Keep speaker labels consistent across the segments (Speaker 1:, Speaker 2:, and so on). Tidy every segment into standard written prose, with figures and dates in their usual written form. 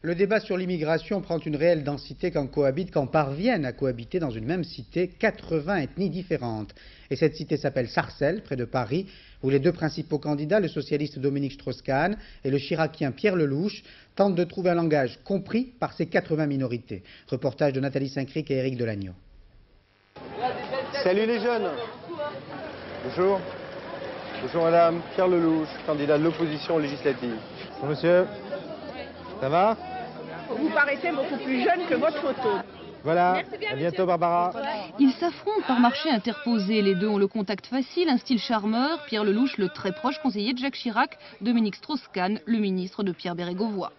Speaker 1: Le débat sur l'immigration prend une réelle densité quand parviennent à cohabiter dans une même cité 80 ethnies différentes. Et cette cité s'appelle Sarcelles, près de Paris, où les deux principaux candidats, le socialiste Dominique Strauss-Kahn et le chiracien Pierre Lellouche, tentent de trouver un langage compris par ces 80 minorités. Reportage de Nathalie Saint-Cric et Éric Delagneau.
Speaker 2: Salut les jeunes. Bonjour. Bonjour madame, Pierre Lellouche, candidat de l'opposition législative. Bonjour monsieur. Ça va?
Speaker 3: Vous paraissez beaucoup plus jeune que votre photo.
Speaker 2: Voilà, à bientôt Barbara.
Speaker 4: Ils s'affrontent par marché interposé. Les deux ont le contact facile, un style charmeur. Pierre Lellouche, le très proche conseiller de Jacques Chirac. Dominique Strauss-Kahn, le ministre de Pierre Bérégovoy.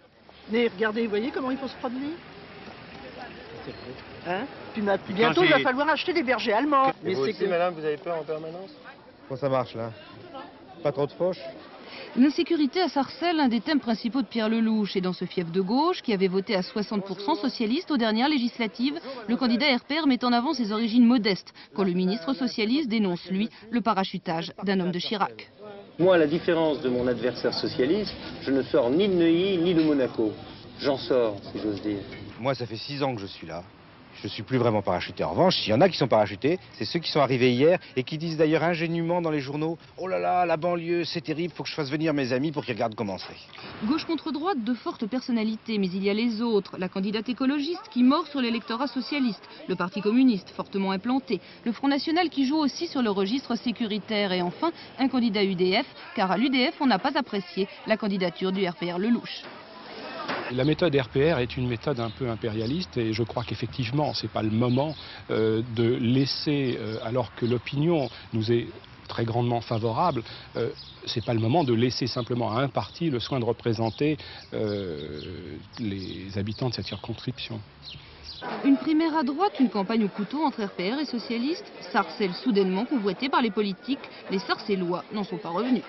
Speaker 3: Mais regardez, vous voyez comment il faut se promener, hein? Puis bientôt, il va falloir acheter des bergers allemands.
Speaker 2: Mais vous aussi, madame, vous avez peur en permanence? Comment ça marche là? Pas trop de fauche?
Speaker 4: L'insécurité à Sarcelles, un des thèmes principaux de Pierre Lellouche. Et dans ce fief de gauche, qui avait voté à 60% socialiste aux dernières législatives, le candidat RPR met en avant ses origines modestes, quand le ministre socialiste dénonce, lui, le parachutage d'un homme de Chirac.
Speaker 5: Moi, à la différence de mon adversaire socialiste, je ne sors ni de Neuilly ni de Monaco. J'en sors, si j'ose dire.
Speaker 6: Moi, ça fait 6 ans que je suis là. Je ne suis plus vraiment parachuté. En revanche, s'il y en a qui sont parachutés, c'est ceux qui sont arrivés hier et qui disent d'ailleurs ingénument dans les journaux « Oh là là, la banlieue, c'est terrible, faut que je fasse venir mes amis pour qu'ils regardent comment c'est. »
Speaker 4: Gauche contre droite, de fortes personnalités, mais il y a les autres. La candidate écologiste qui mord sur l'électorat socialiste, le Parti communiste fortement implanté, le Front National qui joue aussi sur le registre sécuritaire et enfin un candidat UDF, car à l'UDF on n'a pas apprécié la candidature du RPR Lellouche.
Speaker 7: La méthode RPR est une méthode un peu impérialiste et je crois qu'effectivement, ce n'est pas le moment de laisser, alors que l'opinion nous est très grandement favorable, ce n'est pas le moment de laisser simplement à un parti le soin de représenter les habitants de cette circonscription.
Speaker 4: Une primaire à droite, une campagne au couteau entre RPR et socialistes, Sarcelles soudainement convoitée par les politiques, les Sarcellois n'en sont pas revenus.